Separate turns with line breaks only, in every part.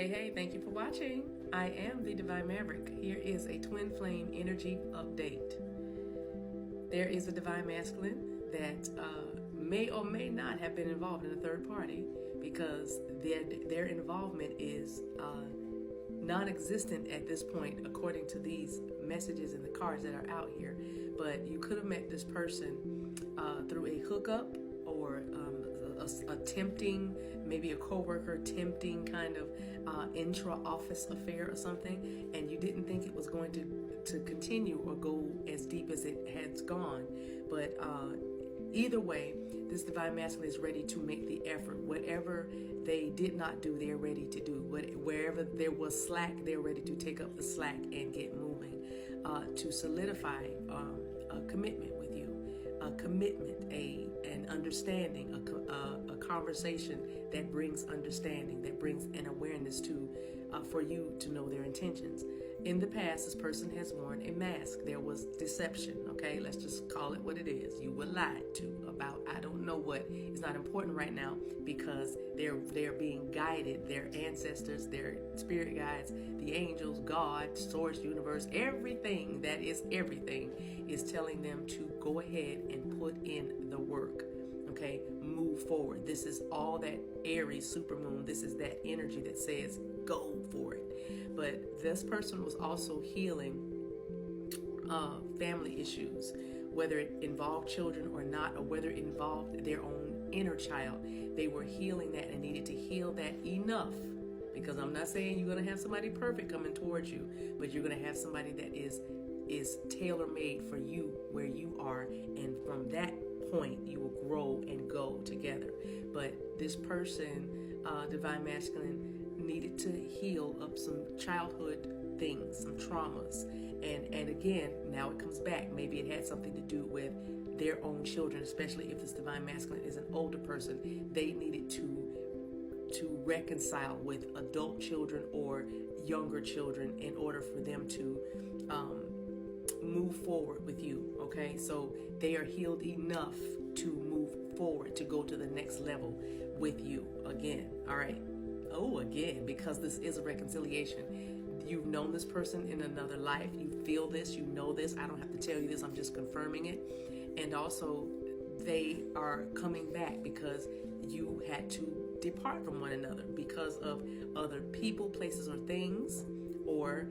Hey, thank you for watching. I am the Divine Maverick. Here is a twin flame energy update. There is a divine masculine that may or may not have been involved in a third party because their involvement is non-existent at this point according to these messages and the cards that are out here. But you could have met this person through a hookup or a tempting, maybe a coworker tempting kind of intra-office affair or something, and you didn't think it was going to continue or go as deep as it has gone. But either way, this divine masculine is ready to make the effort. Whatever they did not do, they're ready to do. Wherever there was slack, they're ready to take up the slack and get moving to solidify a commitment with you, a commitment, an understanding, a conversation that brings understanding, that brings an awareness to for you to know their intentions. In the past, this person has worn a mask. There was deception, okay? Let's just call it what it is. You were lied to about, I don't know what. It's not important right now because they're being guided. Their ancestors, their spirit guides, the angels, God, source, universe, everything that is everything is telling them to go ahead and put in the work, okay? Move forward. This is all that Aries supermoon. This is that energy that says go for it. But this person was also healing family issues, whether it involved children or not, or whether it involved their own inner child. They were healing that and needed to heal that enough, because I'm not saying you're going to have somebody perfect coming towards you, but you're going to have somebody that is tailor-made for you where you are, and from that point you will grow and go together. But this person, divine masculine, needed to heal up some childhood things, some traumas, and again, now it comes back. Maybe it had something to do with their own children, especially if this divine masculine is an older person. They needed to reconcile with adult children or younger children in order for them to move forward with you, okay? So they are healed enough to move forward, to go to the next level with you again, all right? Oh, again, because this is a reconciliation. You've known this person in another life. You feel this, you know this. I don't have to tell you this, I'm just confirming it. And also, they are coming back because you had to depart from one another because of other people, places, or things, or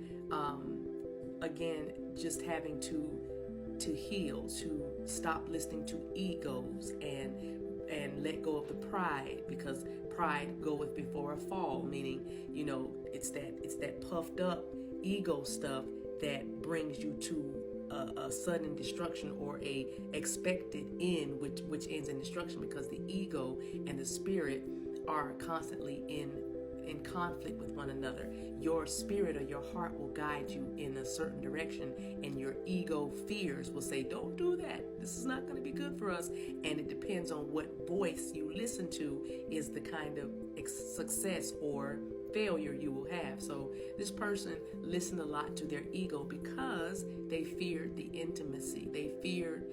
again, just having to heal, to stop listening to egos and let go of the pride, because pride goeth before a fall, meaning, you know, it's that puffed up ego stuff that brings you to a sudden destruction or a expected end, which ends in destruction, because the ego and the spirit are constantly in conflict with one another. Your spirit or your heart will guide you in a certain direction, and your ego fears will say, don't do that, this is not going to be good for us. And it depends on what voice you listen to is the kind of success or failure you will have. So this person listened a lot to their ego because they feared the intimacy. They feared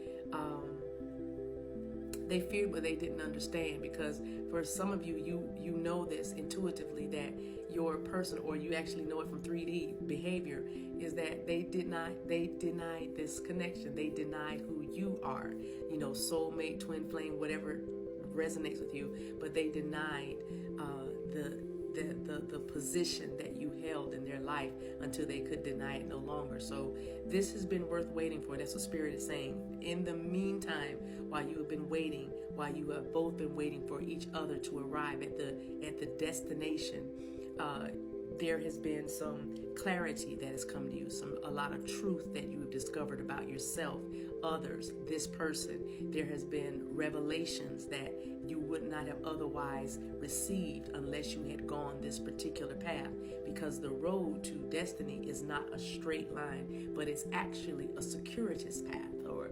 what they didn't understand, because for some of you, you know this intuitively, that your person, or you actually know it from 3D behavior, is that they denied this connection. They denied who you are, you know, soulmate, twin flame, whatever resonates with you, but they denied the position that you held in their life until they could deny it no longer. So this has been worth waiting for. That's what Spirit is saying. In the meantime, while you have been waiting, while you have both been waiting for each other to arrive at the destination, there has been some clarity that has come to you, a lot of truth that you have discovered about yourself, others, this person. There has been revelations that you would not have otherwise received unless you had gone this particular path, because the road to destiny is not a straight line, but it's actually a circuitous path, or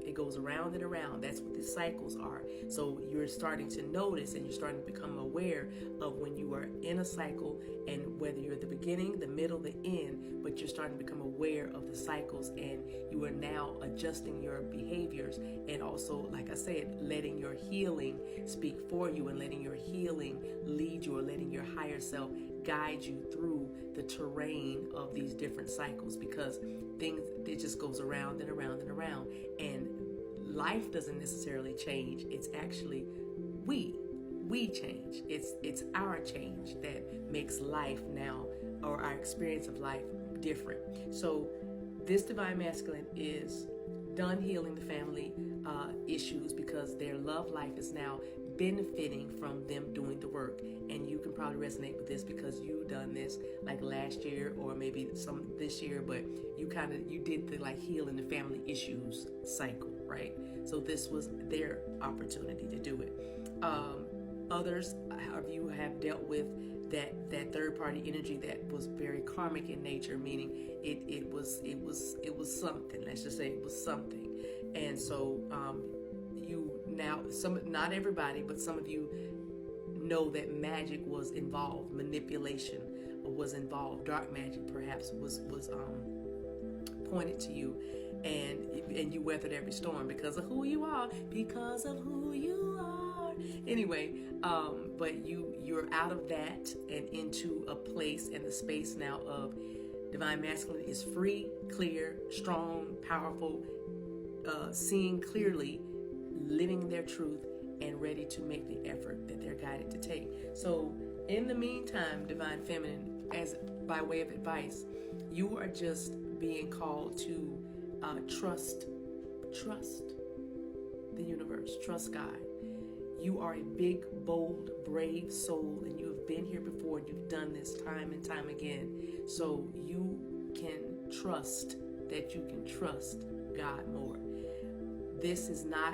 it goes around and around. That's what the cycles are. So you're starting to notice, and you're starting to become aware of when you are in a cycle, and whether you're at the beginning, the middle, the end, but you're starting to become aware of the cycles, and you are now adjusting your behaviors, and also, like I said, letting your healing speak for you and letting your healing lead you, or letting your higher self guide you through the terrain of these different cycles, because things, it just goes around and around and around, and life doesn't necessarily change. It's actually we change. It's our change that makes life now, or our experience of life, different. So this divine masculine is done healing the family issues, because their love life is now benefiting from them doing the work. And you can probably resonate with this because you've done this like last year or maybe some this year, but you did the like healing the family issues cycle, right? So this was their opportunity to do it. Others of you have dealt with that third party energy that was very karmic in nature, meaning it was something. Let's just say it was something. And so you now, not everybody, but some of you know that magic was involved, manipulation was involved, dark magic perhaps was pointed to you, and you weathered every storm because of who you are, anyway. But you're out of that and into a place and the space now of divine masculine is free, clear, strong, powerful, seeing clearly, living their truth, and ready to make the effort that they're guided to take. So in the meantime, divine feminine, as by way of advice, you are just being called to trust the universe, trust God. You are a big, bold, brave soul, and you have been here before, and you've done this time and time again. So you can trust that you can trust God more. This is not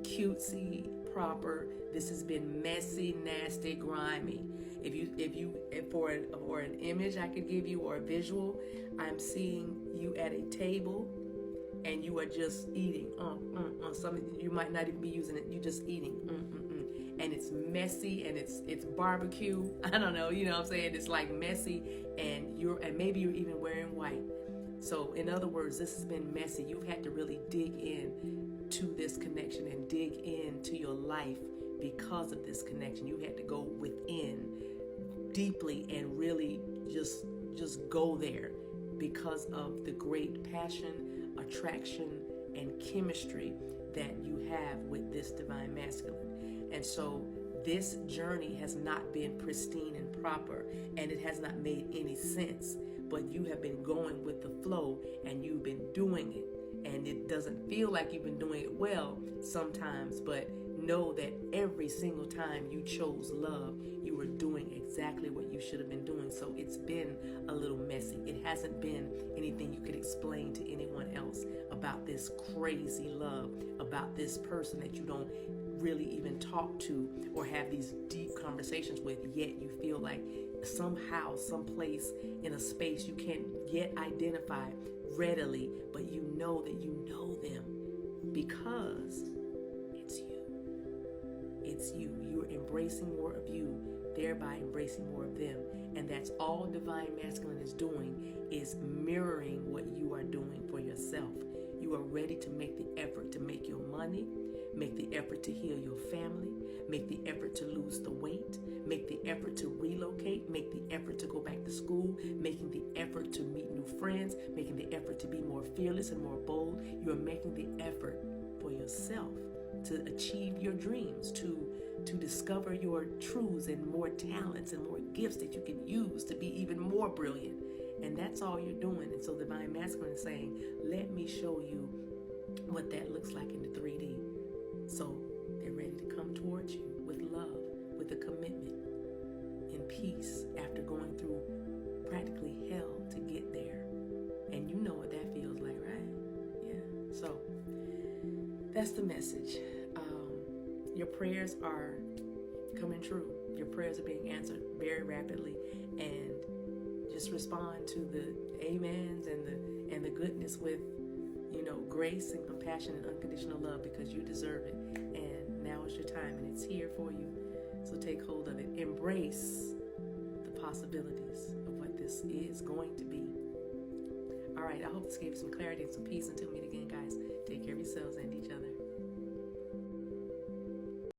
cutesy proper. This has been messy, nasty, grimy. If for an image I could give you, or a visual, I'm seeing you at a table and you are just eating. Something you might not even be using it. You're just eating. And it's messy, and it's barbecue. I don't know. You know what I'm saying? It's like messy, and maybe you're even wearing white. So in other words, this has been messy. You've had to really dig in to this connection and dig into your life because of this connection. You had to go within deeply and really just go there because of the great passion, attraction, and chemistry that you have with this divine masculine. And so this journey has not been pristine and proper, and it has not made any sense, but you have been going with the flow, and you've been doing it. And it doesn't feel like you've been doing it well sometimes, but know that every single time you chose love, you were doing exactly what you should have been doing. So it's been a little messy. It hasn't been anything you could explain to anyone else about this crazy love, about this person that you don't really even talk to or have these deep conversations with, yet you feel like somehow, someplace in a space you can't yet identify readily, but you know that you know them because it's you. It's you. You're embracing more of you, thereby embracing more of them. And that's all divine masculine is doing, is mirroring what you are doing for yourself. You are ready to make the effort to make your money, make the effort to heal your family, make the effort to lose the weight, make the effort to relocate, make the effort to go back to school, making the effort to meet new friends, making the effort to be more fearless and more bold. You are making the effort for yourself to achieve your dreams, to discover your truths and more talents and more gifts that you can use to be even more brilliant. And that's all you're doing. And so the divine masculine is saying, let me show you what that looks like in the 3D. So they're ready to come towards you with love, with a commitment, in peace, after going through practically hell to get there. And you know what that feels like, right? Yeah. So that's the message. Your prayers are coming true. Your prayers are being answered very rapidly, and just respond to the amens and the goodness with, grace and compassion and unconditional love, because you deserve it. And now is your time, and it's here for you. So take hold of it. Embrace the possibilities of what this is going to be. All right, I hope this gave you some clarity and some peace. Until we meet again, guys, take care of yourselves and each other.